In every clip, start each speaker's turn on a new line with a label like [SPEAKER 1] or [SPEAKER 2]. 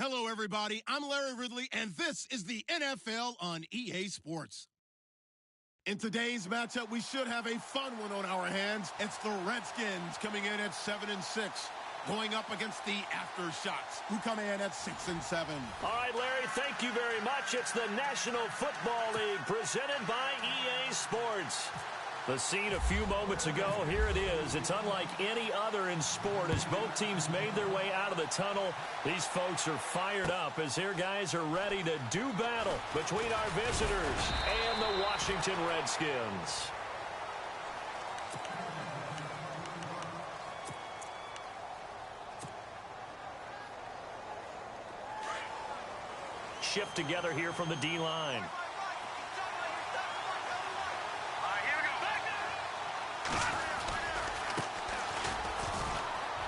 [SPEAKER 1] Hello, everybody. I'm Larry Ridley, and this is the NFL on EA Sports. In today's matchup, we should have a fun one on our hands. It's the Redskins coming in at 7-6, going up against the Aftershocks, who come in at 6-7.
[SPEAKER 2] All right, Larry, thank you very much. It's the National Football League presented by EA Sports. The scene a few moments ago, here it is. It's unlike any other in sport as both teams made their way out of the tunnel. These folks are fired up as their guys are ready to do battle between our visitors and the Washington Redskins. Shift together here from the D-line.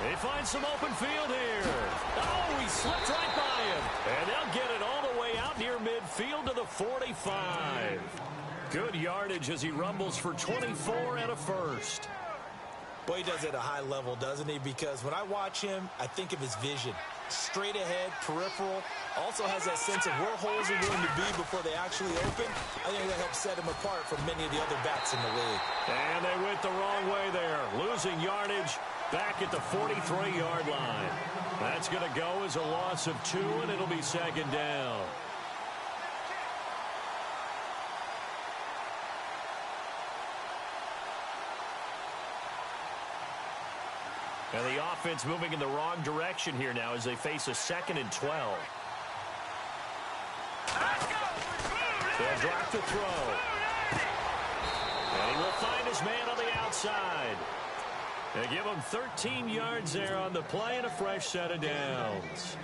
[SPEAKER 2] They find some open field here. Oh, he slipped right by him. And they'll get it all the way out near midfield to the 45. Good yardage as he rumbles for 24 and a first.
[SPEAKER 3] Boy, he does it at a high level, doesn't he? Because when I watch him, I think of his vision. Straight ahead, peripheral. Also has that sense of where holes are going to be before they actually open. I think that helps set him apart from many of the other backs in the league.
[SPEAKER 2] And they went the wrong way there. Losing yardage back at the 43-yard line. That's going to go as a loss of 2, and it'll be second down. And the offense moving in the wrong direction here now as they face a 2nd and 12. They'll drop the throw. And he will find his man on the outside. They give him 13 yards there on the play and a fresh set of downs.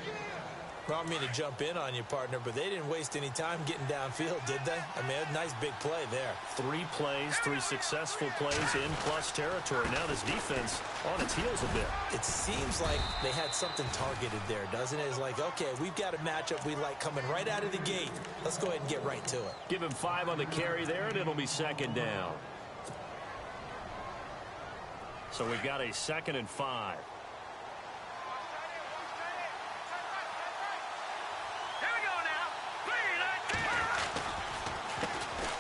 [SPEAKER 3] Well, I don't mean to jump in on you, partner, but they didn't waste any time getting downfield, did they? I mean, a nice big play there.
[SPEAKER 2] 3 plays, 3 successful plays in plus territory. Now this defense on its heels a bit.
[SPEAKER 3] It seems like they had something targeted there, doesn't it? It's like, okay, we've got a matchup we like coming right out of the gate. Let's go ahead and get right to it.
[SPEAKER 2] Give him 5 on the carry there, and it'll be second down. So we've got a 2nd and 5.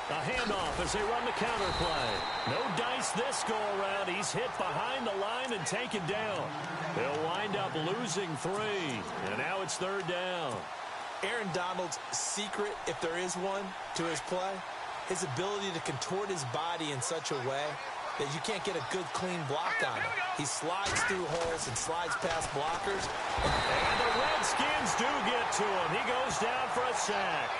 [SPEAKER 2] A handoff as they run the counter play. No dice this go around. He's hit behind the line and taken down. They'll wind up losing 3. And now it's 3rd down.
[SPEAKER 3] Aaron Donald's secret, if there is one, to his play, his ability to contort his body in such a way that you can't get a good, clean block on him. He slides through holes and slides past blockers.
[SPEAKER 2] And the Redskins do get to him. He goes down for a sack.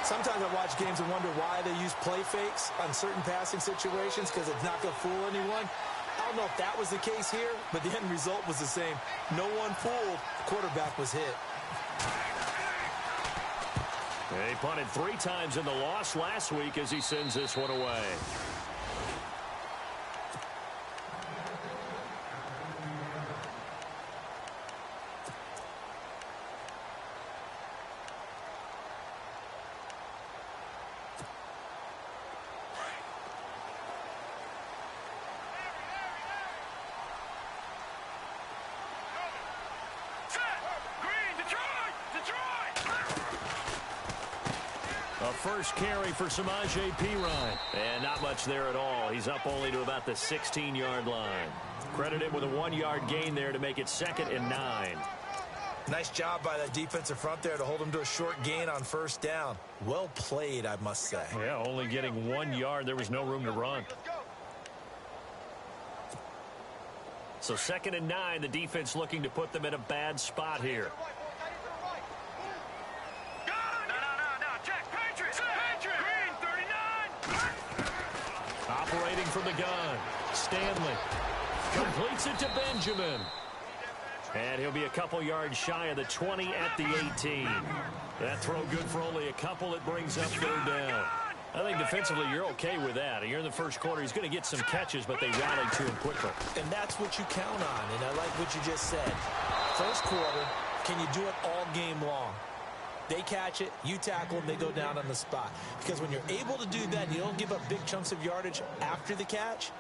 [SPEAKER 3] Sometimes I watch games and wonder why they use play fakes on certain passing situations because it's not going to fool anyone. I don't know if that was the case here, but the end result was the same. No one fooled. The quarterback was hit.
[SPEAKER 2] He punted 3 times in the loss last week as he sends this one away. First carry for Samaje Perine. And not much there at all. He's up only to about the 16-yard line. Credit him with a 1-yard gain there to make it 2nd and 9.
[SPEAKER 3] Nice job by that defensive front there to hold him to a short gain on 1st down. Well played, I must say.
[SPEAKER 2] Yeah, only getting 1 yard. There was no room to run. So 2nd and 9, the defense looking to put them in a bad spot here. Operating from the gun. Stanley completes it to Benjamin. And he'll be a couple yards shy of the 20 at the 18. That throw good for only a couple. It brings up 3rd down. I think defensively you're okay with that. Here in the first quarter, he's going to get some catches, but they rallied to him quickly.
[SPEAKER 3] And that's what you count on, and I like what you just said. First quarter, can you do it all game long? They catch it, you tackle them, they go down on the spot. Because when you're able to do that, you don't give up big chunks of yardage after the catch,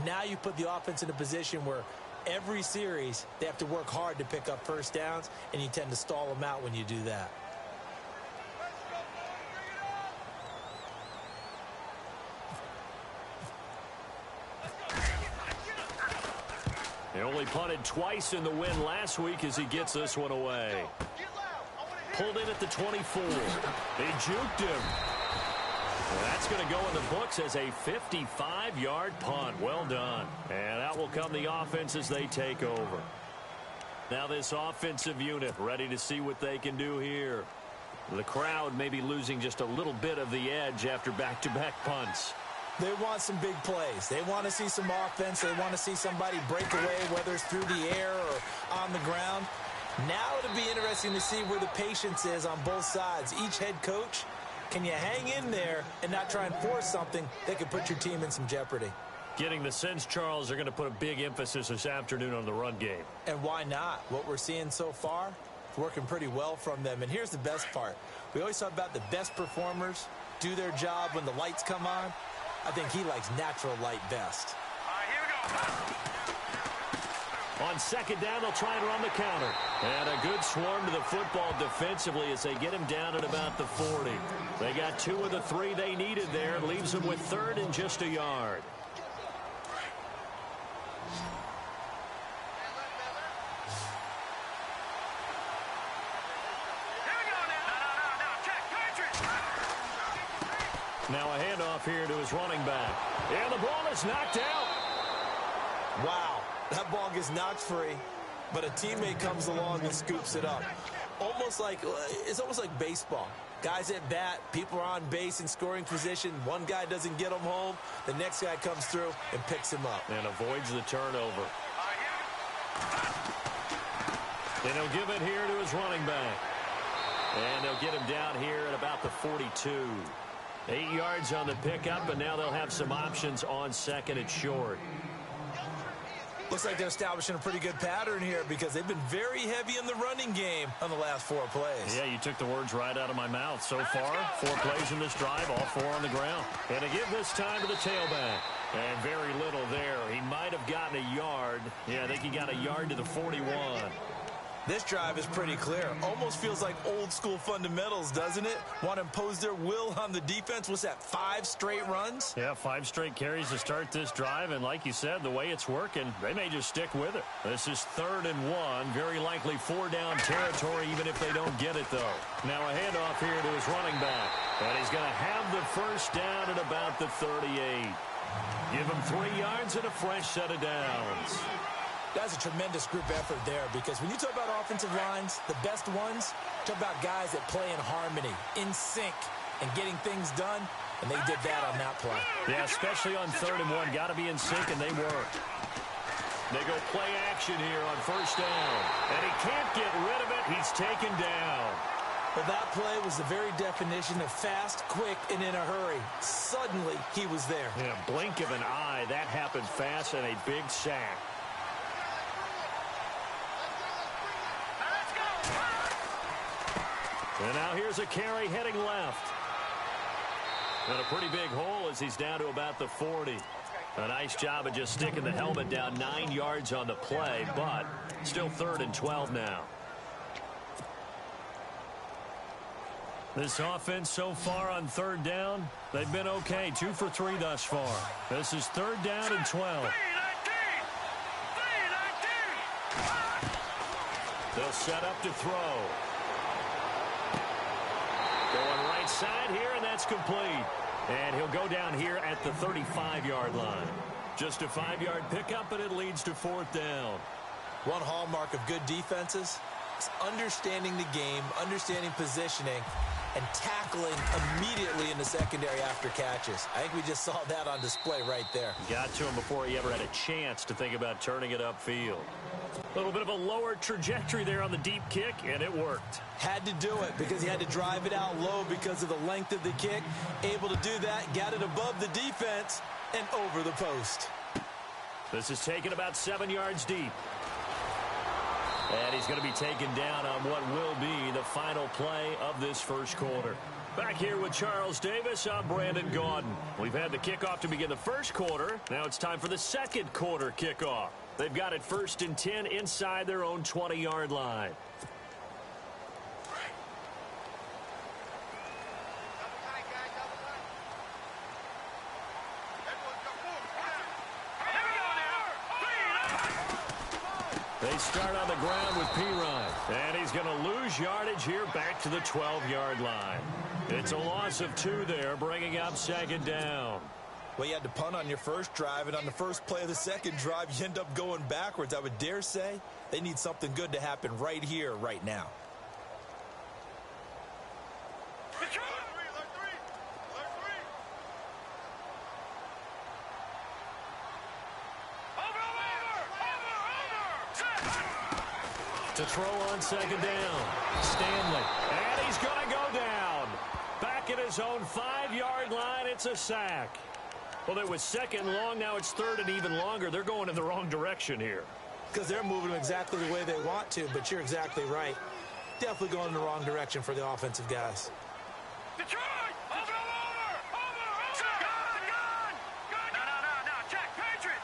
[SPEAKER 3] now you put the offense in a position where Every series, they have to work hard to pick up first downs, and you tend to stall them out when you do that.
[SPEAKER 2] He only punted twice in the win last week as he gets this one away. Pulled in at the 24. They juked him. Well, that's going to go in the books as a 55-yard punt. Well done. And out will come the offense as they take over. Now this offensive unit ready to see what they can do here. The crowd may be losing just a little bit of the edge after back-to-back punts.
[SPEAKER 3] They want some big plays. They want to see some offense. They want to see somebody break away, whether it's through the air or on the ground. Now it'll be interesting to see where the patience is on both sides. Each head coach, can you hang in there and not try and force something that could put your team in some jeopardy?
[SPEAKER 2] Getting the sense, Charles, they're going to put a big emphasis this afternoon on the run game.
[SPEAKER 3] And why not? What we're seeing so far, it's working pretty well from them. And here's the best part. We always talk about the best performers do their job when the lights come on. I think he likes natural light best.
[SPEAKER 4] Here we go.
[SPEAKER 2] On second down, they'll try and run the counter. And a good swarm to the football defensively as they get him down at about the 40. They got 2 of the 3 they needed there. Leaves them with third and just a yard. Now a handoff here to his running back. And the ball is knocked out.
[SPEAKER 3] Wow, that ball gets knocked free, but a teammate comes along and scoops it up. It's almost like baseball. Guys at bat, people are on base in scoring position. One guy doesn't get him home. The next guy comes through and picks him up.
[SPEAKER 2] And avoids the turnover. And he'll give it here to his running back. And they'll get him down here at about the 42. 8 yards on the pickup, but now they'll have some options on second and short.
[SPEAKER 3] Looks like they're establishing a pretty good pattern here because they've been very heavy in the running game on the last 4 plays.
[SPEAKER 2] Yeah, you took the words right out of my mouth. So far, 4 plays in this drive, all 4 on the ground. And to give this time to the tailback. And very little there. He might have gotten a yard. Yeah, I think he got a yard to the 41.
[SPEAKER 3] This drive is pretty clear. Almost feels like old school fundamentals, doesn't it? Want to impose their will on the defense. What's that, 5 straight runs?
[SPEAKER 2] Yeah, 5 straight carries to start this drive. And like you said, the way it's working, they may just stick with it. This is 3rd and 1. Very likely 4-down territory, even if they don't get it, though. Now a handoff here to his running back. And he's going to have the first down at about the 38. Give him 3 yards and a fresh set of downs.
[SPEAKER 3] That's a tremendous group effort there because when you talk about offensive lines, the best ones, talk about guys that play in harmony, in sync, and getting things done, and they did that on that play.
[SPEAKER 2] Yeah, especially on 3rd and 1. Got to be in sync, and they work. They go play action here on first down. And he can't get rid of it. He's taken down.
[SPEAKER 3] Well, that play was the very definition of fast, quick, and in a hurry. Suddenly, he was there.
[SPEAKER 2] Yeah, blink of an eye. That happened fast and a big sack. And now here's a carry heading left. And a pretty big hole as he's down to about the 40. A nice job of just sticking the helmet down 9 yards on the play, but still 3rd and 12 now. This offense so far on 3rd down, they've been okay. 2 for 3 thus far. This is 3rd down and 12. They'll set up to throw. Going right side here, and that's complete. And he'll go down here at the 35-yard line. Just a 5-yard pickup, and it leads to 4th down.
[SPEAKER 3] One hallmark of good defenses is understanding the game, understanding positioning, and tackling immediately in the secondary after catches. I think we just saw that on display right there.
[SPEAKER 2] Got to him before he ever had a chance to think about turning it upfield. A little bit of a lower trajectory there on the deep kick, and it worked.
[SPEAKER 3] Had to do it because he had to drive it out low because of the length of the kick. Able to do that, got it above the defense, and over the post.
[SPEAKER 2] This is taken about 7 yards deep. And he's going to be taken down on what will be the final play of this first quarter. Back here with Charles Davis, I'm Brandon Gaudin. We've had the kickoff to begin the first quarter. Now it's time for the second quarter kickoff. They've got it 1st and 10 inside their own 20-yard line. They start on the ground with Pirine. And he's going to lose yardage here back to the 12-yard line. It's a loss of 2 there, bringing up 2nd down.
[SPEAKER 3] Well, you had to punt on your first drive, and on the first play of the second drive, you end up going backwards. I would dare say they need something good to happen right here, right now.
[SPEAKER 2] To throw on 2nd down. Stanley. And he's going to go down. Back at his own 5-yard line, it's a sack. Well, it was 2nd long. Now it's 3rd and even longer. They're going in the wrong direction here.
[SPEAKER 3] Because they're moving exactly the way they want to, but you're exactly right. Definitely going in the wrong direction for the offensive guys.
[SPEAKER 4] Detroit! Over! Gone! No, check. Patriot!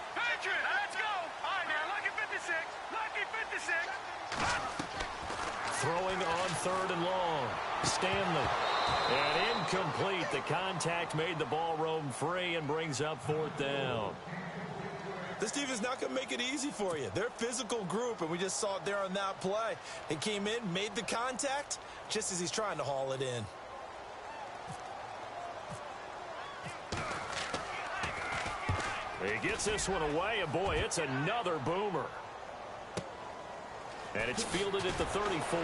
[SPEAKER 4] Let's go! All right, man, lucky 56.
[SPEAKER 2] Throwing on 3rd and long. Stanley. And incomplete. The contact made the ball roam free and brings up 4th down.
[SPEAKER 3] This team is not going to make it easy for you. They're a physical group, and we just saw it there on that play. He came in, made the contact, just as he's trying to haul it in.
[SPEAKER 2] He gets this one away, and boy, it's another boomer. And it's fielded at the 34.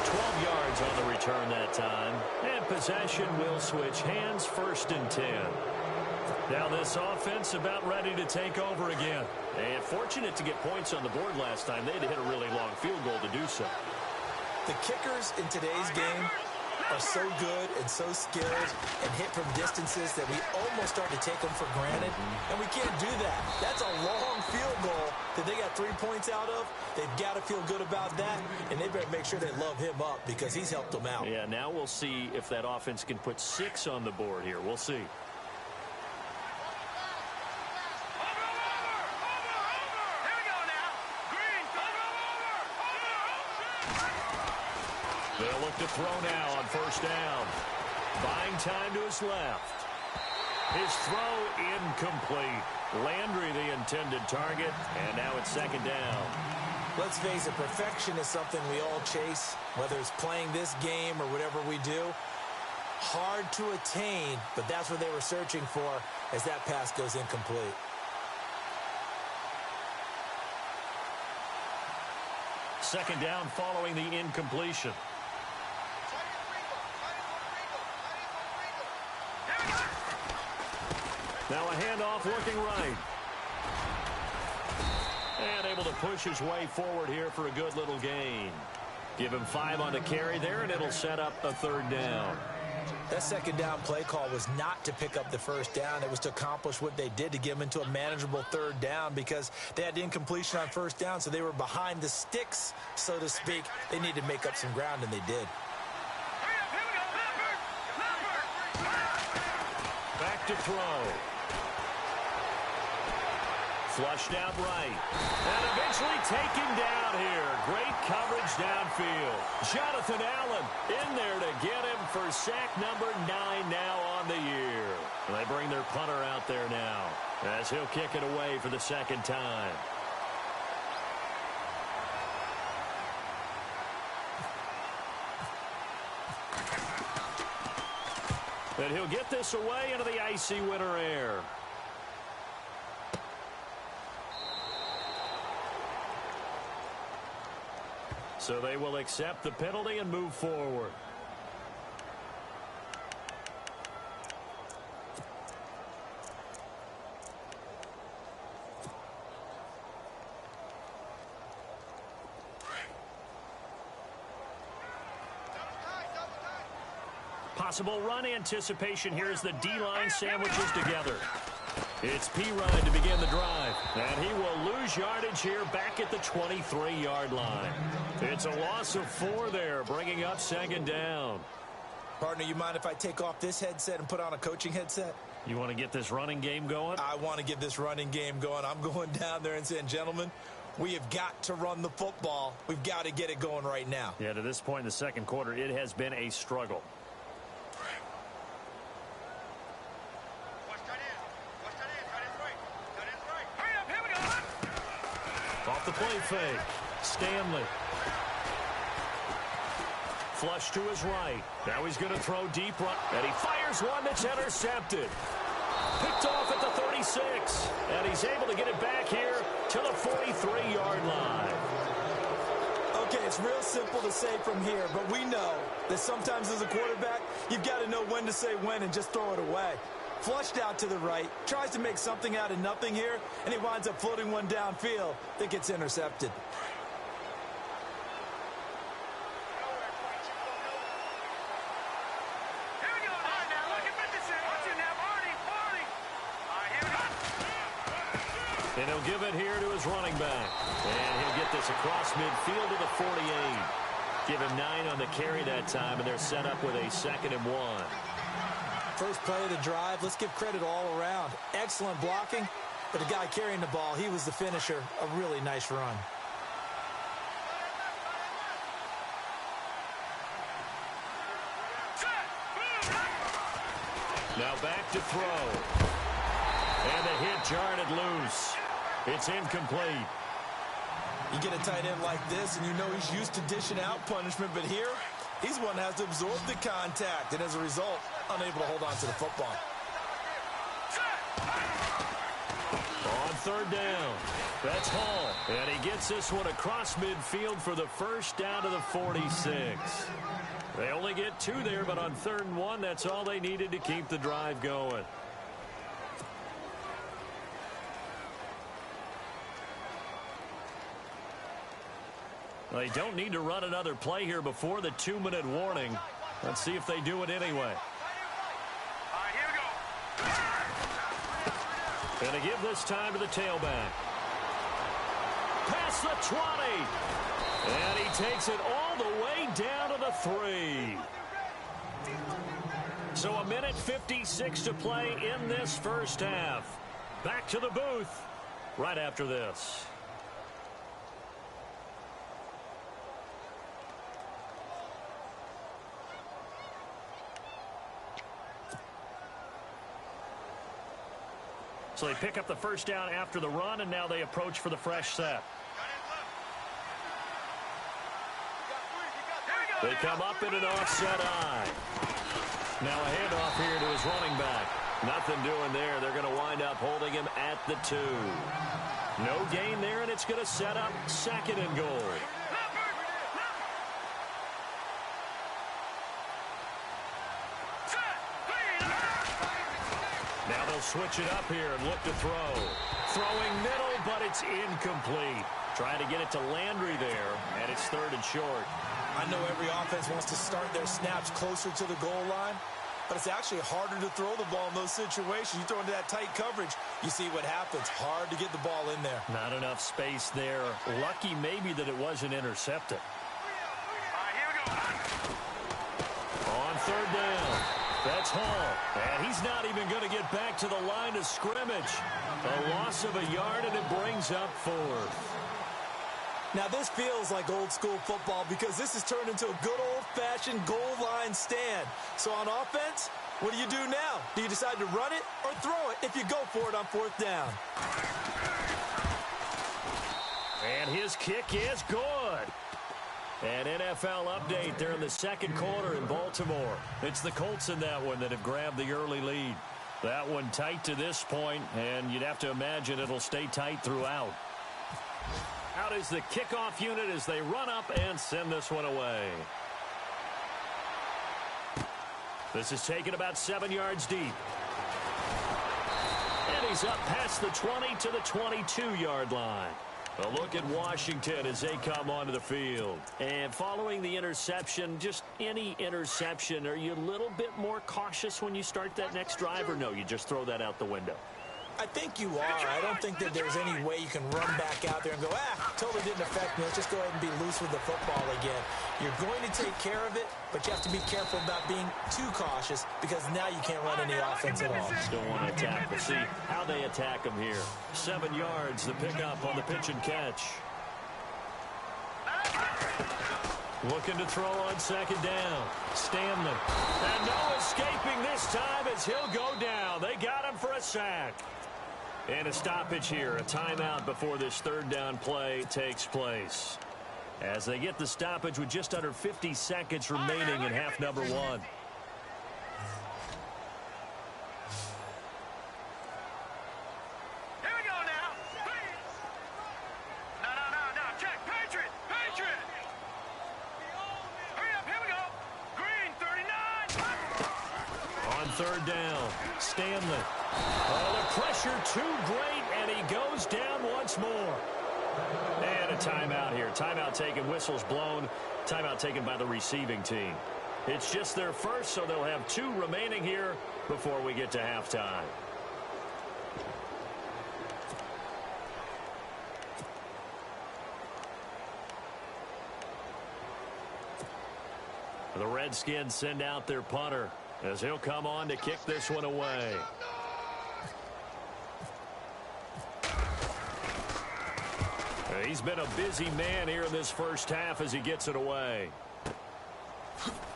[SPEAKER 2] 12 yards on the return that time. And possession will switch hands, 1st and 10. Now this offense about ready to take over again. And fortunate to get points on the board last time. They had to hit a really long field goal to do so.
[SPEAKER 3] The kickers in today's game are so good and so skilled and hit from distances that we almost start to take them for granted. And we can't do that. That's a long field goal that they got 3 points out of. They've got to feel good about that, and they better make sure they love him up because he's helped them out.
[SPEAKER 2] Yeah, now we'll see if that offense can put 6 on the board here. We'll see. They'll look to throw now on 1st down. Buying time to his left. His throw incomplete. Landry the intended target, and now it's 2nd down.
[SPEAKER 3] Let's face it, perfection is something we all chase, whether it's playing this game or whatever we do. Hard to attain, but that's what they were searching for as that pass goes incomplete.
[SPEAKER 2] Second down following the incompletion. Now a handoff looking right. And able to push his way forward here for a good little gain. Give him 5 on the carry there, and it'll set up a 3rd down.
[SPEAKER 3] That 2nd down play call was not to pick up the 1st down. It was to accomplish what they did to get them into a manageable 3rd down because they had incompletion on 1st down, so they were behind the sticks, so to speak. They needed to make up some ground, and they did.
[SPEAKER 2] Back to throw. Flushed out right. And eventually taken down here. Great coverage downfield. Jonathan Allen in there to get him for sack number 9 now on the year. And they bring their punter out there now as he'll kick it away for the 2nd time. And he'll get this away into the icy winter air. So they will accept the penalty and move forward. Possible run anticipation here as the D-line sandwiches together. It's Pirine to begin the drive. And he will lose yardage here back at the 23-yard line. It's a loss of 4 there, bringing up 2nd down.
[SPEAKER 3] Partner, you mind if I take off this headset and put on a coaching headset?
[SPEAKER 2] You want to get this running game going?
[SPEAKER 3] I want to get this running game going. I'm going down there and saying, gentlemen, we have got to run the football. We've got to get it going right now.
[SPEAKER 2] Yeah, to this point in the second quarter, it has been a struggle. Off the play fake. Stanley. Flush to his right. Now he's going to throw deep right. And he fires one that's intercepted. Picked off at the 36. And he's able to get it back here to the 43-yard line.
[SPEAKER 3] Okay, it's real simple to say from here, but we know that sometimes as a quarterback, you've got to know when to say when and just throw it away. Flushed out to the right, tries to make something out of nothing here, and he winds up floating one downfield that gets intercepted.
[SPEAKER 2] And he'll give it here to his running back. And he'll get this across midfield to the 48. Give him 9 on the carry that time, and they're set up with a 2nd and 1.
[SPEAKER 3] First play of the drive, let's give credit all around. Excellent blocking, but the guy carrying the ball, he was the finisher. A really nice run.
[SPEAKER 2] Now back to throw. And the hit jarred it loose. It's incomplete.
[SPEAKER 3] You get a tight end like this, and you know he's used to dishing out punishment, but here, he's one that has to absorb the contact, and as a result, unable to hold on to the football.
[SPEAKER 2] On 3rd down, that's Hall. And he gets this one across midfield for the first down to the 46. They only get 2 there, but on 3rd and 1, that's all they needed to keep the drive going. They don't need to run another play here before the 2-minute warning. Let's see if they do it anyway.
[SPEAKER 4] All right, here we go.
[SPEAKER 2] Going to give this time to the tailback. Past the 20. And he takes it all the way down to the 3. So 1:56 to play in this first half. Back to the booth right after this. So they pick up the first down after the run, and now they approach for the fresh set. They come up in an offset eye. Now a handoff here to his running back. Nothing doing there. They're going to wind up holding him at the 2. No gain there, and it's going to set up 2nd and goal. Now they'll switch it up here and look to throw. Throwing middle, but it's incomplete. Trying to get it to Landry there, and it's 3rd and short.
[SPEAKER 3] I know every offense wants to start their snaps closer to the goal line, but it's actually harder to throw the ball in those situations. You throw into that tight coverage, you see what happens. Hard to get the ball in there.
[SPEAKER 2] Not enough space there. Lucky maybe that it wasn't intercepted.
[SPEAKER 4] All right, here we go.
[SPEAKER 2] On 3rd down, that's Hall. And he's not even going to get back to the line of scrimmage. A loss of a yard, and it brings up 4th.
[SPEAKER 3] Now, this feels like old-school football because this has turned into a good old-fashioned goal line stand. So on offense, what do you do now? Do you decide to run it or throw it if you go for it on 4th down?
[SPEAKER 2] And his kick is good. An NFL update there in the second quarter in Baltimore. It's the Colts in that one that have grabbed the early lead. That one tight to this point, and you'd have to imagine it'll stay tight throughout. Out is the kickoff unit as they run up and send this one away. This is taken about 7 yards deep. And he's up past the 20 to the 22-yard line. A look at Washington as they come onto the field. And following the interception, just any interception, are you a little bit more cautious when you start that next drive, or no, you just throw that out the window?
[SPEAKER 3] I think you are. I don't think that there's any way you can run back out there and go, totally didn't affect me. Let's just go ahead and be loose with the football again. You're going to take care of it, but you have to be careful about being too cautious because now you can't run any offense at all.
[SPEAKER 2] Still want to attack. We'll see how they attack him here. 7 yards, the pickup on the pitch and catch. Looking to throw on second down. Stanley. And no escaping this time as he'll go down. They got him for a sack. And a stoppage here, a timeout before this third down play takes place. As they get the stoppage with just under 50 seconds remaining in half number 1.
[SPEAKER 4] Here we go now. No. Check. Patriot. Hurry up. Here we go. Green, 39.
[SPEAKER 2] On third down, Stanley. Oh, the pressure too great, and he goes down once more. And a timeout here. Timeout taken, whistles blown. Timeout taken by the receiving team. It's just their first, so they'll have 2 remaining here before we get to halftime. The Redskins send out their punter as he'll come on to kick this one away. He's been a busy man here in this first half as he gets it away.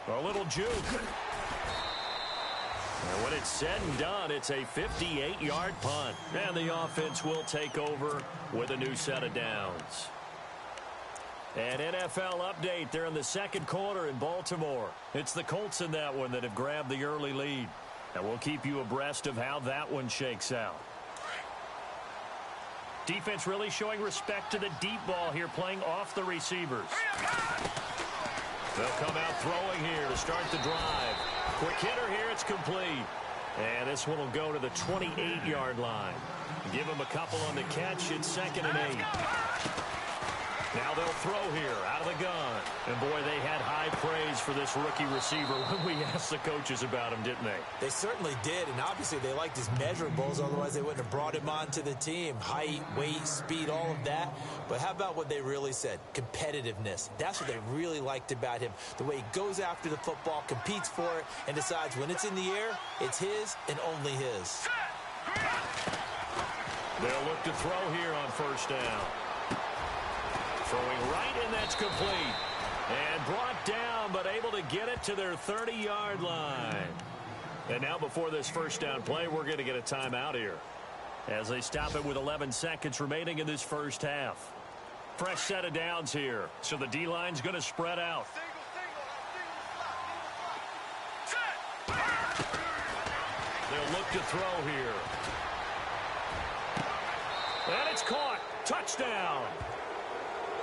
[SPEAKER 2] A little juke. And when it's said and done, it's a 58-yard punt. And the offense will take over with a new set of downs. An NFL update there in the second quarter in Baltimore. It's the Colts in that one that have grabbed the early lead. And we'll keep you abreast of how that one shakes out. Defense really showing respect to the deep ball here, playing off the receivers. They'll come out throwing here to start the drive. Quick hitter here, it's complete. And this one will go to the 28-yard line. Give him a couple on the catch. It's 2nd and 8. Now they'll throw here out of the gun. And, boy, they had high praise for this rookie receiver when we asked the coaches about him, didn't they?
[SPEAKER 3] They certainly did, and obviously they liked his measurables. Otherwise, they wouldn't have brought him onto the team. Height, weight, speed, all of that. But how about what they really said? Competitiveness. That's what they really liked about him. The way he goes after the football, competes for it, and decides when it's in the air, it's his and only his.
[SPEAKER 2] They'll look to throw here on first down. Throwing right, and that's complete. And brought down, but able to get it to their 30-yard line. And now before this first down play, we're going to get a timeout here as they stop it with 11 seconds remaining in this first half. Fresh set of downs here, so the D-line's going to spread out. They'll look to throw here. And it's caught. Touchdown.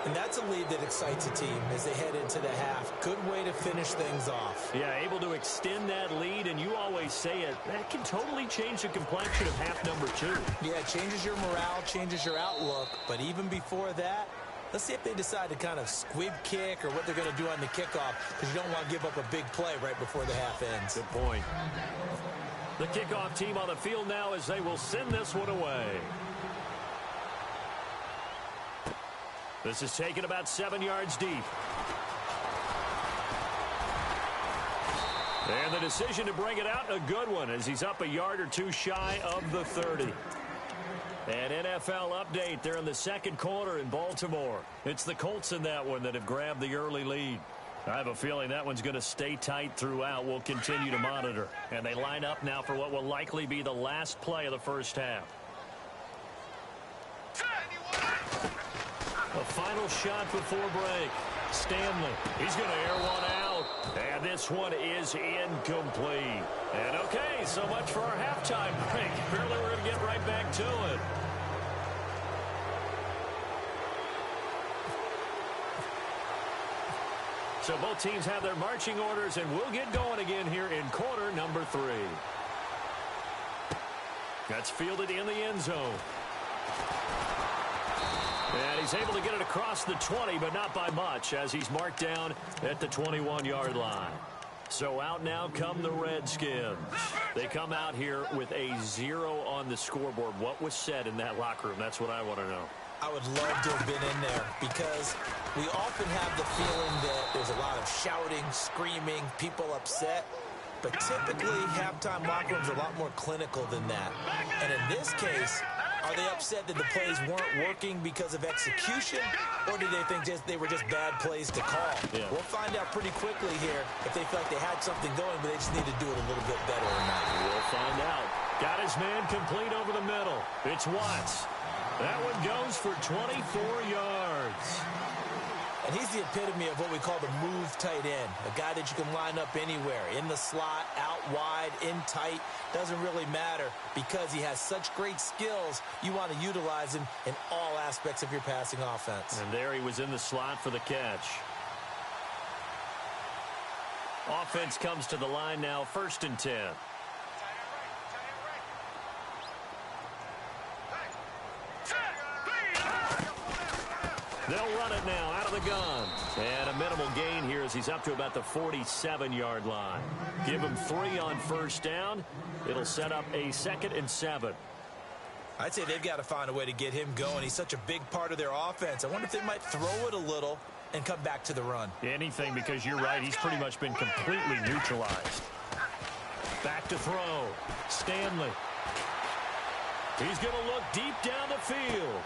[SPEAKER 3] And that's a lead that excites a team as they head into the half. Good way to finish things off.
[SPEAKER 2] Yeah, able to extend that lead, and you always say it, that can totally change the complexion of half number 2.
[SPEAKER 3] Yeah, it changes your morale, changes your outlook. But even before that, let's see if they decide to kind of squib kick or what they're going to do on the kickoff, because you don't want to give up a big play right before the half ends.
[SPEAKER 2] Good point. The kickoff team on the field now as they will send this one away. This is taken about 7 yards deep. And the decision to bring it out, a good one, as he's up a yard or 2 shy of the 30. An NFL update there in the second quarter in Baltimore. It's the Colts in that one that have grabbed the early lead. I have a feeling that one's going to stay tight throughout. We'll continue to monitor. And they line up now for what will likely be the last play of the first half. A final shot before break. Stanley, he's going to air one out. And this one is incomplete. And okay, so much for our halftime break. Apparently we're going to get right back to it. So both teams have their marching orders, and we'll get going again here in quarter number 3. That's fielded in the end zone. And he's able to get it across the 20, but not by much, as he's marked down at the 21-yard line. So out now come the Redskins. They come out here with a 0 on the scoreboard. What was said in that locker room? That's what I want to know.
[SPEAKER 3] I would love to have been in there because we often have the feeling that there's a lot of shouting, screaming, people upset. But typically, halftime locker rooms are a lot more clinical than that. And in this case, are they upset that the plays weren't working because of execution, or do they think they were just bad plays to call?
[SPEAKER 2] Yeah.
[SPEAKER 3] We'll find out pretty quickly here if they feel like they had something going, but they just need to do it a little bit better or not.
[SPEAKER 2] We'll find out. Got his man complete over the middle. It's Watts. That one goes for 24 yards.
[SPEAKER 3] And he's the epitome of what we call the move tight end, a guy that you can line up anywhere, in the slot, out wide, in tight, doesn't really matter because he has such great skills. You want to utilize him in all aspects of your passing offense.
[SPEAKER 2] And there he was in the slot for the catch. Offense comes to the line now, 1st and 10. They'll run it now out of the gun. And a minimal gain here as he's up to about the 47-yard line. Give him 3 on 1st down. It'll set up a 2nd and 7.
[SPEAKER 3] I'd say they've got to find a way to get him going. He's such a big part of their offense. I wonder if they might throw it a little and come back to the run.
[SPEAKER 2] Anything, because you're right. He's pretty much been completely neutralized. Back to throw. Stanley. He's going to look deep down the field.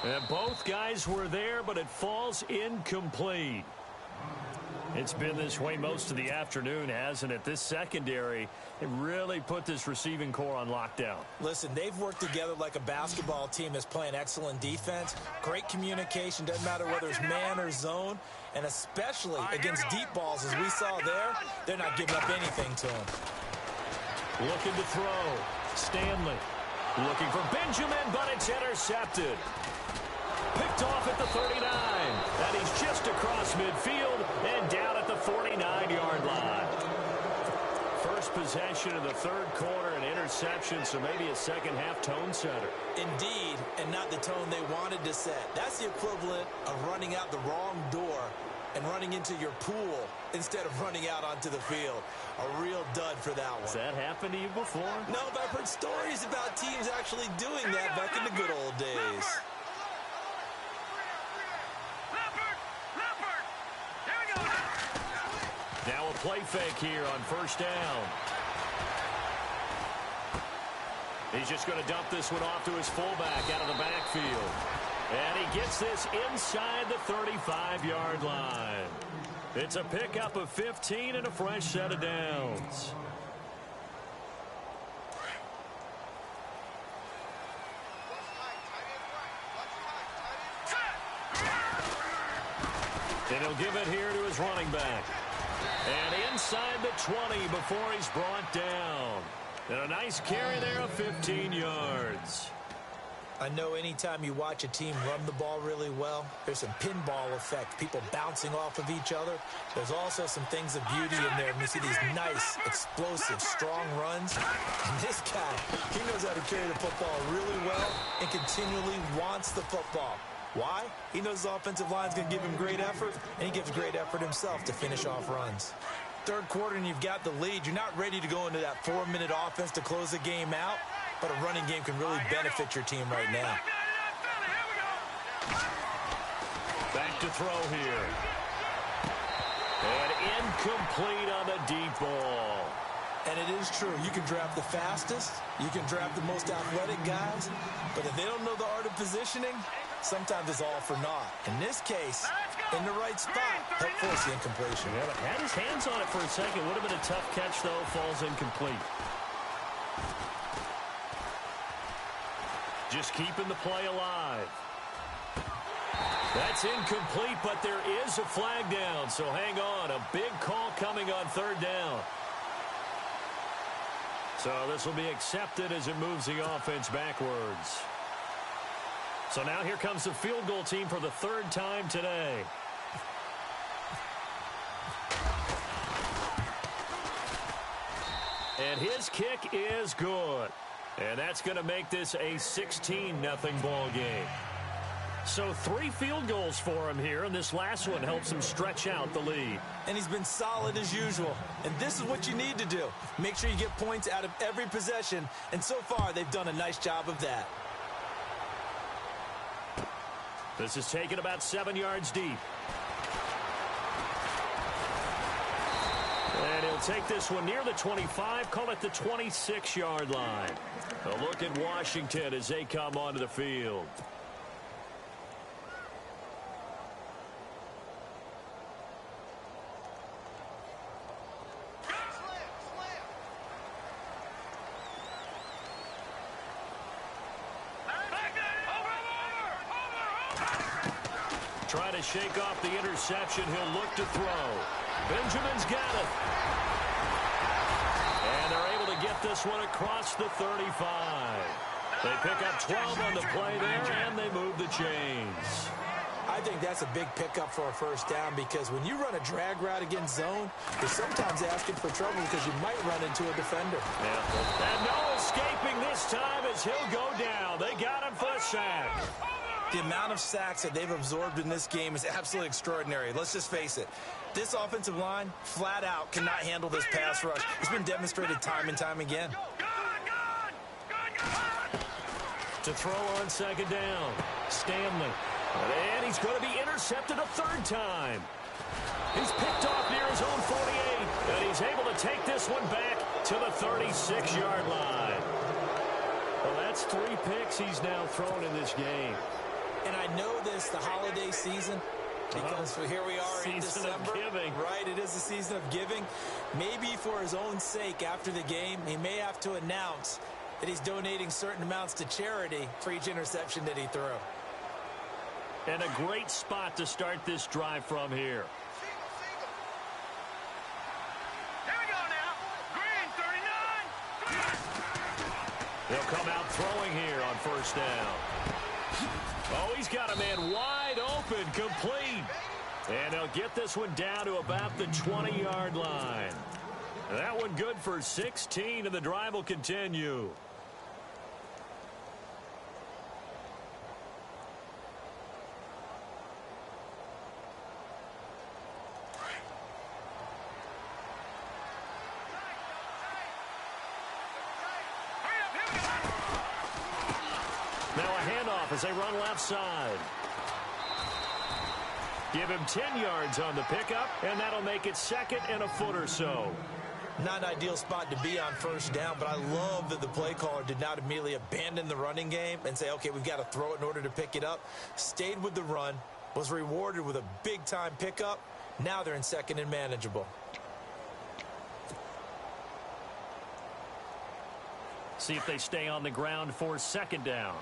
[SPEAKER 2] And both guys were there, but it falls incomplete. It's been this way most of the afternoon, hasn't it? This secondary, it really put this receiving core on lockdown.
[SPEAKER 3] Listen, they've worked together like a basketball team that's playing excellent defense. Great communication, doesn't matter whether it's man or zone. And especially against deep balls, as we saw there, they're not giving up anything to him.
[SPEAKER 2] Looking to throw. Stanley. Looking for Benjamin, but it's intercepted. Picked off at the 39. And he's just across midfield and down at the 49-yard line. First possession of the 3rd quarter, an interception, so maybe a second-half tone setter.
[SPEAKER 3] Indeed, and not the tone they wanted to set. That's the equivalent of running out the wrong door and running into your pool instead of running out onto the field. A real dud for that one.
[SPEAKER 2] Has that happened to you before?
[SPEAKER 3] No, but I've heard stories about teams actually doing that back in the good old days.
[SPEAKER 2] Now a play fake here on 1st down. He's just going to dump this one off to his fullback out of the backfield. And he gets this inside the 35-yard line. It's a pickup of 15 and a fresh set of downs. And he'll give it here to his running back. And inside the 20 before he's brought down. And a nice carry there of 15 yards.
[SPEAKER 3] I know anytime you watch a team run the ball really well, there's some pinball effect, people bouncing off of each other. There's also some things of beauty in there. And you see these nice, explosive, strong runs. And this guy, he knows how to carry the football really well and continually wants the football. Why? He knows the offensive line's going to give him great effort, and he gives great effort himself to finish off runs. 3rd quarter and you've got the lead. You're not ready to go into that 4-minute offense to close the game out, but a running game can really benefit your team right now.
[SPEAKER 2] Back to throw here. And incomplete on the deep ball.
[SPEAKER 3] And it is true. You can draft the fastest. You can draft the most athletic guys. But if they don't know the art of positioning, sometimes it's all for naught. In this case, in the right spot, help force the incompletion.
[SPEAKER 2] Yeah, but had his hands on it for a second. Would have been a tough catch, though. Falls incomplete. Just keeping the play alive. That's incomplete, but there is a flag down. So hang on. A big call coming on 3rd down. So this will be accepted as it moves the offense backwards. So now here comes the field goal team for the 3rd time today. And his kick is good. And that's going to make this a 16-0 ball game. So 3 field goals for him here, and this last one helps him stretch out the lead.
[SPEAKER 3] And he's been solid as usual. And this is what you need to do. Make sure you get points out of every possession. And so far, they've done a nice job of that.
[SPEAKER 2] This is taken about 7 yards deep. And he'll take this one near the 25, call it the 26-yard line. A look at Washington as they come onto the field. Trying to shake off the interception. He'll look to throw. Benjamin's got it. And they're able to get this one across the 35. They pick up 12 on the play there, and they move the chains.
[SPEAKER 3] I think that's a big pickup for a first down because when you run a drag route against zone, you're sometimes asking for trouble because you might run into a defender.
[SPEAKER 2] Yeah. And no escaping this time as he'll go down. They got him for a sack.
[SPEAKER 3] The amount of sacks that they've absorbed in this game is absolutely extraordinary. Let's just face it. This offensive line, flat out, cannot handle this pass rush. It's been demonstrated time and time again.
[SPEAKER 2] To throw on second down, Stanley. And he's going to be intercepted a third time. He's picked off near his own 48, and he's able to take this one back to the 36-yard line. Well, that's 3 picks he's now thrown in this game.
[SPEAKER 3] And I know this, the holiday season, because here we are in December. Right, it is the season of giving. Maybe for his own sake after the game, he may have to announce that he's donating certain amounts to charity for each interception that he threw.
[SPEAKER 2] And a great spot to start this drive from here.
[SPEAKER 4] Here we go now. Green, 39.
[SPEAKER 2] They'll come out throwing here on first down. Oh, he's got a man wide open, complete. And they'll get this one down to about the 20-yard line. And that one good for 16, and the drive will continue. As they run left side. Give him 10 yards on the pickup, and that'll make it second and a foot or so.
[SPEAKER 3] Not an ideal spot to be on first down, but I love that the play caller did not immediately abandon the running game and say, okay, we've got to throw it in order to pick it up. Stayed with the run, was rewarded with a big-time pickup. Now they're in second and manageable.
[SPEAKER 2] See if they stay on the ground for second down.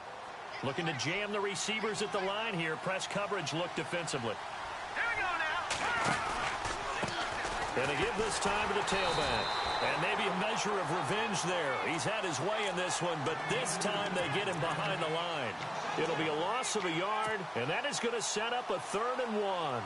[SPEAKER 2] Looking to jam the receivers at the line here. Press coverage look defensively.
[SPEAKER 4] Here we go now.
[SPEAKER 2] And they give this time to the tailback. And maybe a measure of revenge there. He's had his way in this one, but this time they get him behind the line. It'll be a loss of a yard, and that is going to set up a 3rd and 1.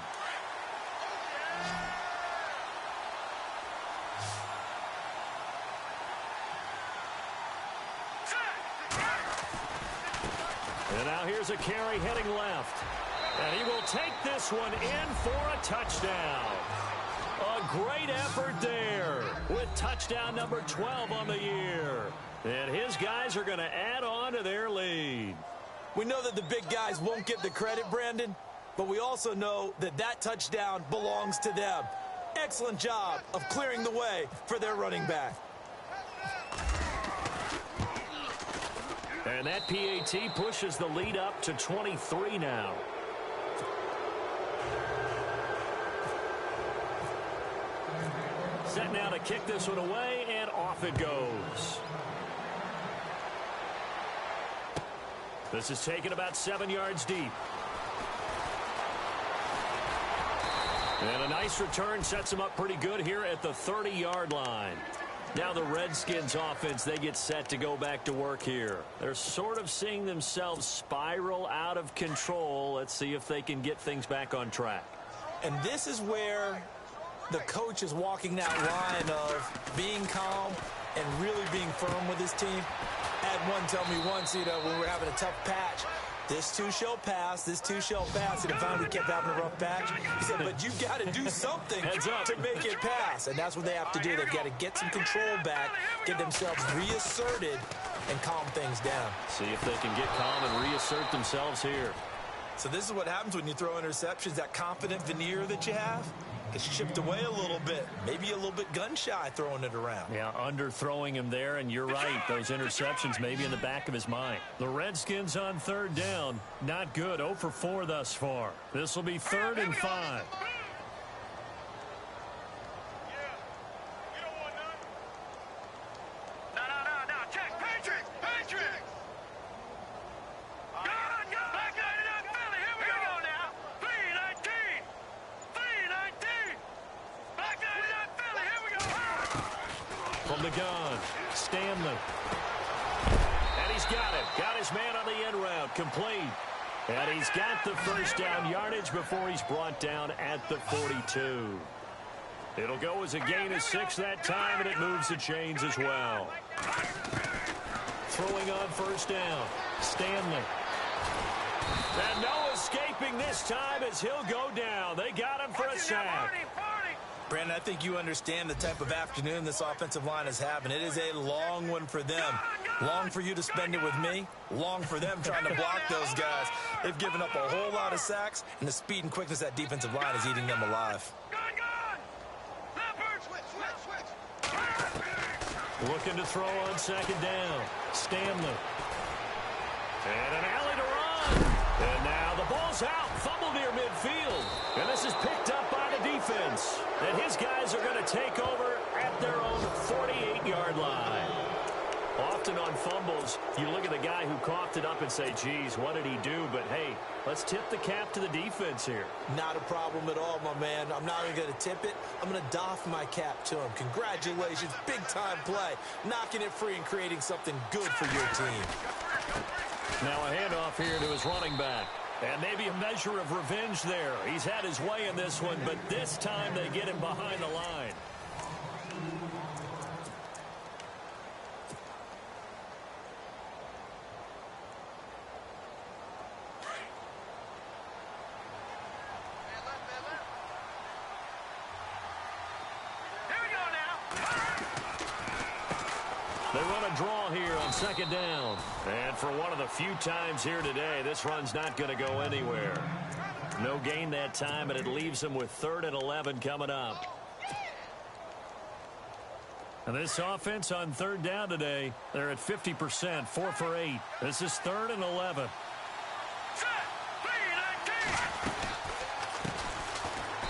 [SPEAKER 2] And now here's a carry heading left. And he will take this one in for a touchdown. A great effort there with touchdown number 12 on the year. And his guys are going to add on to their lead.
[SPEAKER 3] We know that the big guys won't get the credit, Brandon, but we also know that that touchdown belongs to them. Excellent job of clearing the way for their running back.
[SPEAKER 2] And that PAT pushes the lead up to 23 now. Set now to kick this one away, and off it goes. This is taken about 7 yards deep. And a nice return sets them up pretty good here at the 30-yard line. Now the Redskins offense, they get set to go back to work here. They're sort of seeing themselves spiral out of control. Let's see if they can get things back on track.
[SPEAKER 3] And this is where the coach is walking that line of being calm and really being firm with his team. I had one tell me once, when we were having a tough patch, This too shall pass. This too shall pass. And finally we kept having a rough patch. He said, but you've got to do something to make it pass. And that's what they have to do. They've got to get some control back, get themselves reasserted, and calm things down.
[SPEAKER 2] See if they can get calm and reassert themselves here.
[SPEAKER 3] So this is what happens when you throw interceptions. That confident veneer that you have gets chipped away a little bit. Maybe a little bit gun-shy throwing it around.
[SPEAKER 2] Yeah, underthrowing him there, and you're right. Those interceptions may be in the back of his mind. The Redskins on third down. Not good. 0 for 4 thus far. This will be 3rd and 5. From the gun, Stanley. And he's got it. Got his man on the end route. Complete. And he's got the first down yardage before he's brought down at the 42. It'll go as a gain of 6 that time, and it moves the chains as well. Throwing on first down, Stanley. And no escaping this time as he'll go down. They got him for a sack.
[SPEAKER 3] Brandon, I think you understand the type of afternoon this offensive line is having. It is a long one for them. Long for you to spend it with me. Long for them trying to block those guys. They've given up a whole lot of sacks, and the speed and quickness of that defensive line is eating them alive.
[SPEAKER 2] Looking to throw on second down. Stanley. And an alley to run. And now the ball's out. Fumble near midfield. And this is picked up by the defense. And his guys are going to take over at their own 48-yard line. Often on fumbles, you look at the guy who coughed it up and say, geez, what did he do? But, hey, let's tip the cap to the defense here.
[SPEAKER 3] Not a problem at all, my man. I'm not even going to tip it. I'm going to doff my cap to him. Congratulations. Big-time play. Knocking it free and creating something good for your team.
[SPEAKER 2] Now a handoff here to his running back. And maybe a measure of revenge there. He's had his way in this one, but this time they get him behind the line. They run a draw here on second down. And for one of the few times here today, this run's not going to go anywhere. No gain that time, and it leaves them with 3rd and 11 coming up. And this offense on third down today, they're at 50%, 4 for 8. This is 3rd and 11.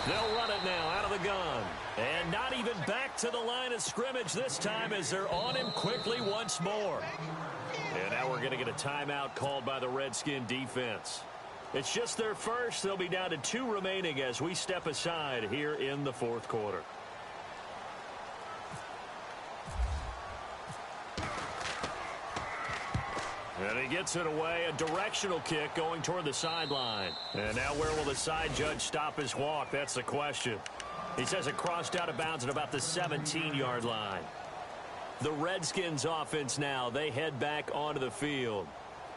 [SPEAKER 2] They'll run it now out of the gun. And not even back to the line of scrimmage this time as they're on him quickly once more. And now we're going to get a timeout called by the Redskin defense. It's just their first. They'll be down to 2 remaining as we step aside here in the 4th quarter. And he gets it away, a directional kick going toward the sideline. And now where will the side judge stop his walk? That's the question. He says it crossed out of bounds at about the 17-yard line. The Redskins offense now, they head back onto the field.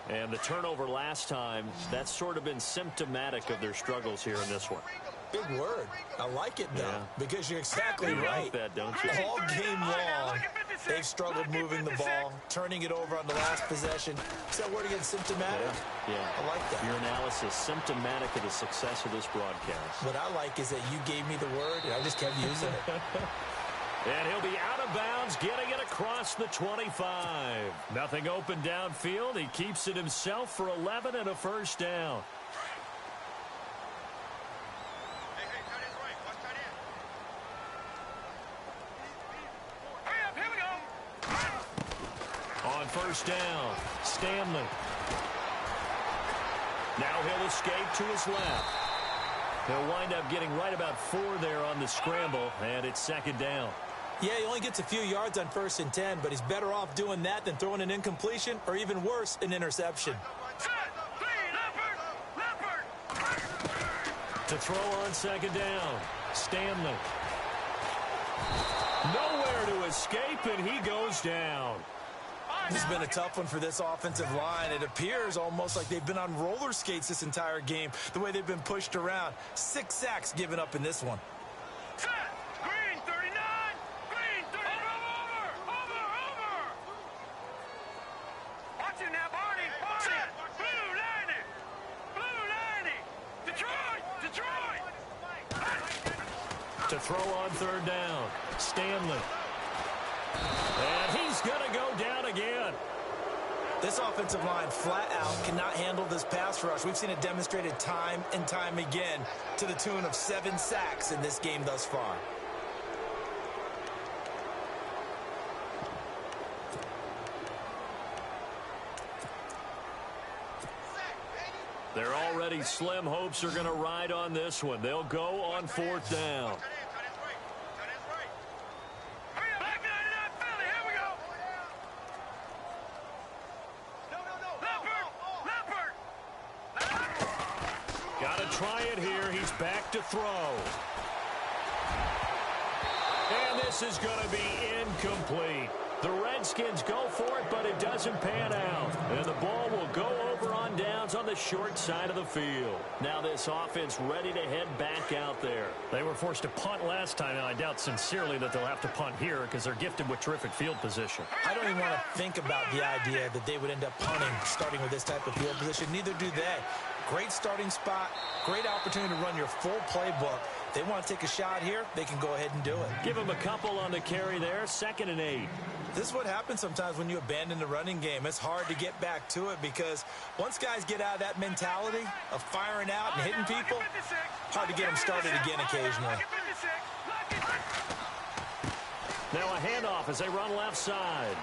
[SPEAKER 2] And the turnover last time, that's sort of been symptomatic of their struggles here in this one.
[SPEAKER 3] Big word. I like it, though, because you're exactly right.
[SPEAKER 2] Like that, don't you?
[SPEAKER 3] All game long, they've struggled moving the ball, turning it over on the last possession. Is that word again, symptomatic?
[SPEAKER 2] Yeah.
[SPEAKER 3] I like that.
[SPEAKER 2] Your analysis, symptomatic of the success of this broadcast.
[SPEAKER 3] What I like is that you gave me the word, and I just kept using it.
[SPEAKER 2] And he'll be out of bounds, getting it across the 25. Nothing open downfield. He keeps it himself for 11 and a first down. On first down, Stanley. Now he'll escape to his left. He'll wind up getting right about 4 there on the scramble, and it's second down.
[SPEAKER 3] Yeah, he only gets a few yards on 1st and 10, but he's better off doing that than throwing an incompletion or even worse, an interception.
[SPEAKER 2] To throw on second down, Stanley. Nowhere to escape, and he goes down.
[SPEAKER 3] This has been a tough one for this offensive line. It appears almost like they've been on roller skates this entire game, the way they've been pushed around. 6 sacks given up in this one.
[SPEAKER 4] Set. Green 39. Green 39. Over. Watch it now, Barney. Set. Blue 90. Blue 90. Detroit.
[SPEAKER 2] To throw on third down, Stanley. And he's going to go down again.
[SPEAKER 3] This offensive line flat out cannot handle this pass rush. We've seen it demonstrated time and time again to the tune of 7 sacks in this game thus far.
[SPEAKER 2] They're already slim hopes are going to ride on this one. They'll go on 4th down. Try it here. He's back to throw. And this is going to be incomplete. The Redskins go for it, but it doesn't pan out. And the ball will go over on downs on the short side of the field. Now this offense ready to head back out there. They were forced to punt last time, and I doubt sincerely that they'll have to punt here because they're gifted with terrific field position.
[SPEAKER 3] I don't even want to think about the idea that they would end up punting starting with this type of field position. Neither do they. Great starting spot, great opportunity to run your full playbook. If they want to take a shot here, they can go ahead and do it.
[SPEAKER 2] Give them a couple on the carry there, 2nd and 8.
[SPEAKER 3] This is what happens sometimes when you abandon the running game. It's hard to get back to it because once guys get out of that mentality of firing out and hitting people, hard to get them started again occasionally.
[SPEAKER 2] Now a handoff as they run left side.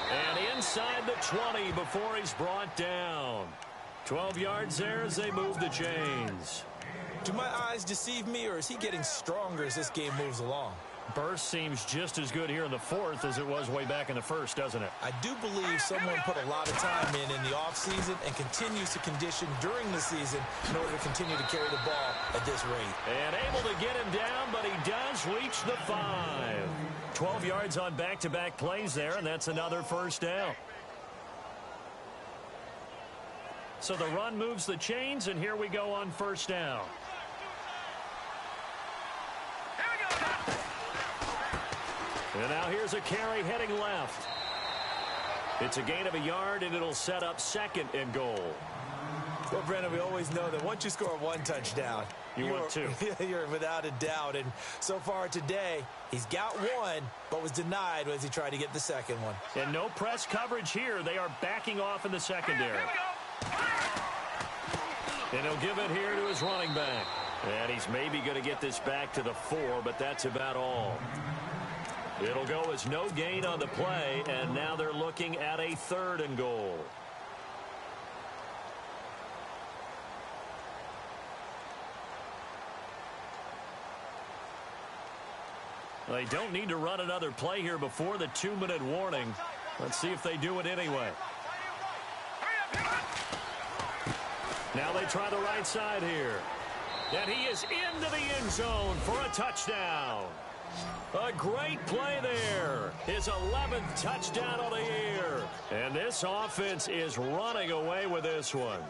[SPEAKER 2] And inside the 20 before he's brought down. 12 yards there as they move the chains.
[SPEAKER 3] Do my eyes deceive me, or is he getting stronger as this game moves along?
[SPEAKER 2] Burst seems just as good here in the 4th as it was way back in the 1st, doesn't it?
[SPEAKER 3] I do believe someone put a lot of time in the offseason and continues to condition during the season in order to continue to carry the ball at this rate.
[SPEAKER 2] And able to get him down, but he does reach the 5. 12 yards on back-to-back plays there, and that's another 1st down. So the run moves the chains, and here we go on 1st down. And now here's a carry heading left. It's a gain of a yard, and it'll set up 2nd and goal.
[SPEAKER 3] Well, Brandon, we always know that once you score 1 touchdown,
[SPEAKER 2] you want 2.
[SPEAKER 3] You're without a doubt. And so far today, he's got 1, but was denied as he tried to get the 2nd one.
[SPEAKER 2] And no press coverage here. They are backing off in the secondary. And he'll give it here to his running back. And he's maybe going to get this back to the 4, but that's about all. It'll go as no gain on the play, and now they're looking at a 3rd and goal. They don't need to run another play here before the 2-minute warning. Let's see if they do it anyway. Now they try the right side here. And he is into the end zone for a touchdown. A great play there. His 11th touchdown of the year. And this offense is running away with this one.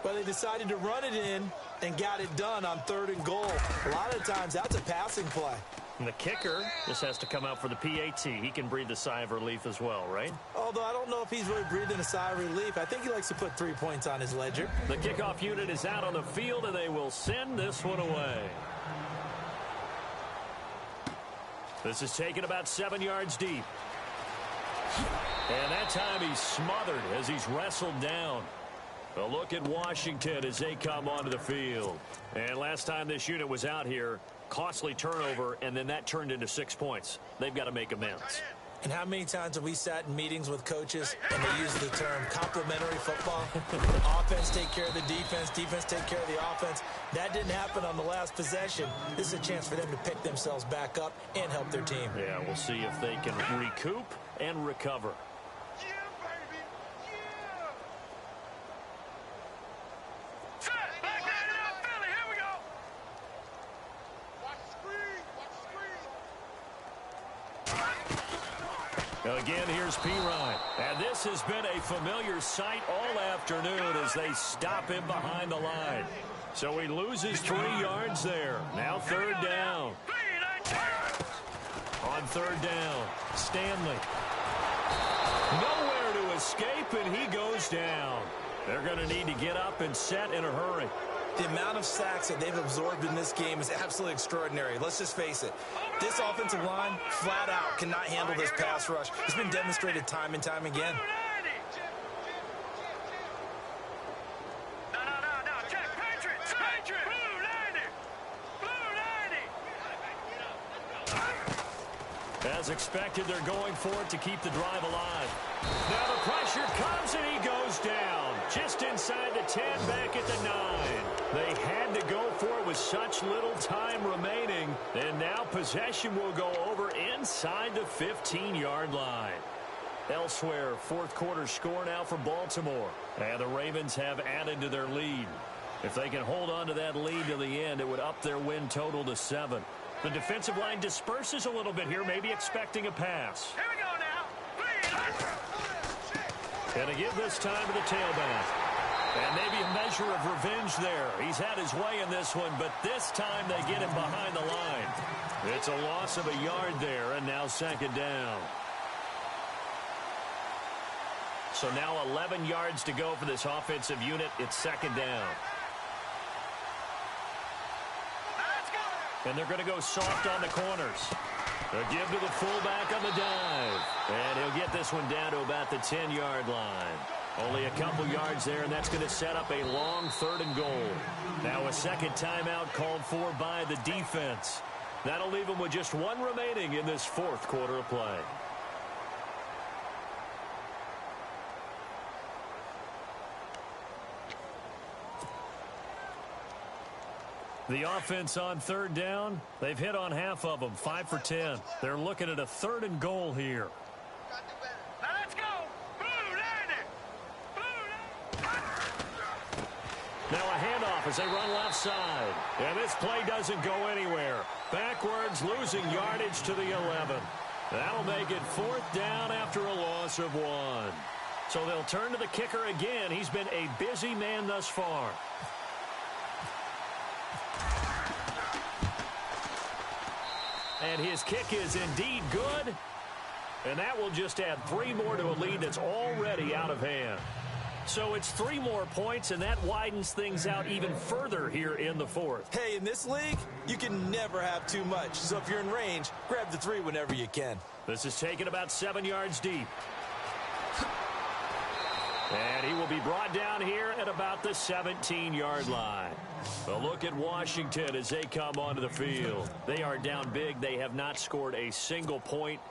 [SPEAKER 3] Well, they decided to run it in and got it done on 3rd and goal. A lot of times, that's a passing play.
[SPEAKER 2] And the kicker just has to come out for the PAT. He can breathe a sigh of relief as well, right?
[SPEAKER 3] Although I don't know if he's really breathing a sigh of relief. I think he likes to put 3 points on his ledger.
[SPEAKER 2] The kickoff unit is out on the field, and they will send this one away. This is taken about 7 yards deep. And that time he's smothered as he's wrestled down. A look at Washington as they come onto the field. And last time this unit was out here, costly turnover, and then that turned into 6 points. They've got to make amends.
[SPEAKER 3] And how many times have we sat in meetings with coaches and they use the term complementary football? Offense take care of the defense, defense take care of the offense. That didn't happen on the last possession. This is a chance for them to pick themselves back up and help their team.
[SPEAKER 2] Yeah, we'll see if they can recoup and recover. Again, here's Pirine. And this has been a familiar sight all afternoon as they stop him behind the line. So he loses 3 yards there. Now third down. On third down, Stanley. Nowhere to escape, and he goes down. They're going to need to get up and set in a hurry.
[SPEAKER 3] The amount of sacks that they've absorbed in this game is absolutely extraordinary. Let's just face it. This offensive line, flat out, cannot handle this pass rush. It's been demonstrated time and time again.
[SPEAKER 2] As expected, they're going for it to keep the drive alive. Now the pressure comes, and he goes down. Just inside the 10, back at the 9. They had to go for it with such little time remaining. And now possession will go over inside the 15-yard line. Elsewhere, fourth quarter score now for Baltimore. And the Ravens have added to their lead. If they can hold on to that lead to the end, it would up their win total to 7. The defensive line disperses a little bit here, maybe expecting a pass.
[SPEAKER 4] Here we go now.
[SPEAKER 2] And a give this time to the tailback. And maybe a measure of revenge there. He's had his way in this one, but this time they get him behind the line. It's a loss of a yard there, and now second down. So now 11 yards to go for this offensive unit. It's second down. And they're going to go soft on the corners. A give to the fullback on the dive. And he'll get this one down to about the 10-yard line. Only a couple yards there, and that's going to set up a long third and goal. Now a second timeout called for by the defense. That'll leave them with just 1 remaining in this fourth quarter of play. The offense on third down, they've hit on half of them, 5 for 10. They're looking at a third and goal here.
[SPEAKER 4] Now let's go. Blue landing.
[SPEAKER 2] Now a handoff as they run left side. And this play doesn't go anywhere. Backwards, losing yardage to the 11. That'll make it fourth down after a loss of 1. So they'll turn to the kicker again. He's been a busy man thus far. And his kick is indeed good. And that will just add 3 more to a lead that's already out of hand. So it's 3 more points, and that widens things out even further here in the fourth.
[SPEAKER 3] Hey, in this league, you can never have too much. So if you're in range, grab the 3 whenever you can.
[SPEAKER 2] This is taken about 7 yards deep. And he will be brought down here at about the 17-yard line. A look at Washington as they come onto the field. They are down big. They have not scored a single point.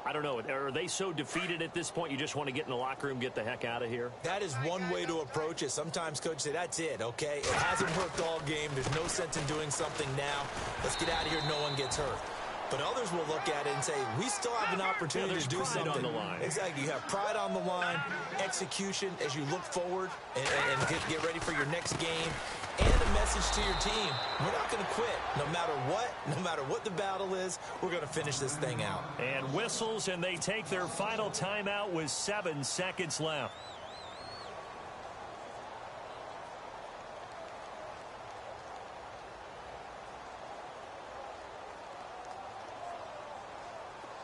[SPEAKER 2] I don't know. Are they so defeated at this point you just want to get in the locker room, get the heck out of here?
[SPEAKER 3] That is one way to approach it. Sometimes coaches say, that's it, okay? It hasn't worked all game. There's no sense in doing something now. Let's get out of here. No one gets hurt. But others will look at it and say, we still have an opportunity to do something.
[SPEAKER 2] On the line.
[SPEAKER 3] Exactly. You have pride on the line, execution as you look forward and get ready for your next game, and a message to your team. We're not going to quit. No matter what the battle is, we're going to finish this thing out.
[SPEAKER 2] And whistles, and they take their final timeout with 7 seconds left.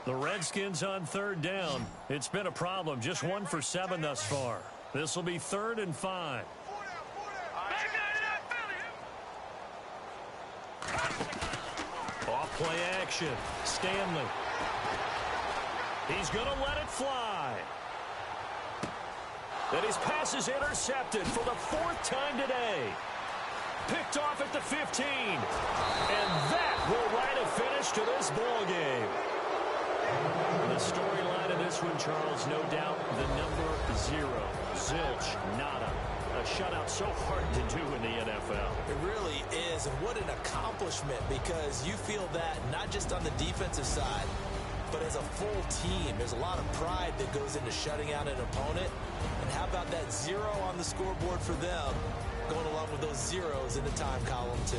[SPEAKER 2] The Redskins on third down. It's been a problem. Just 1 for 7 thus far. This will be 3rd and 5. Off play action. Stanley. He's going to let it fly. And his pass is intercepted for the 4th time today. Picked off at the 15. And that will write a finish to this ball game. The storyline of this one, Charles, no doubt the number 0. Zilch, nada. A shutout so hard to do in the NFL.
[SPEAKER 3] It really is, and what an accomplishment, because you feel that not just on the defensive side, but as a full team. There's a lot of pride that goes into shutting out an opponent. And how about that 0 on the scoreboard for them, going along with those zeros in the time column, too.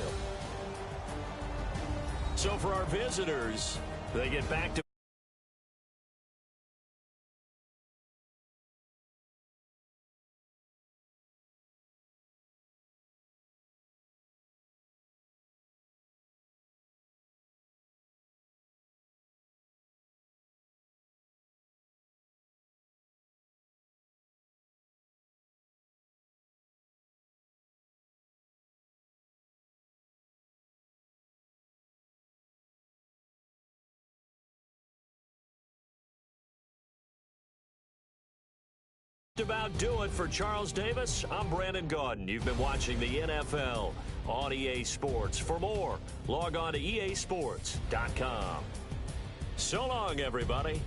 [SPEAKER 2] So for our visitors, they get back to just about do it for Charles Davis. I'm Brandon Gaudin. You've been watching the NFL on EA Sports. For more, log on to easports.com. So long, everybody.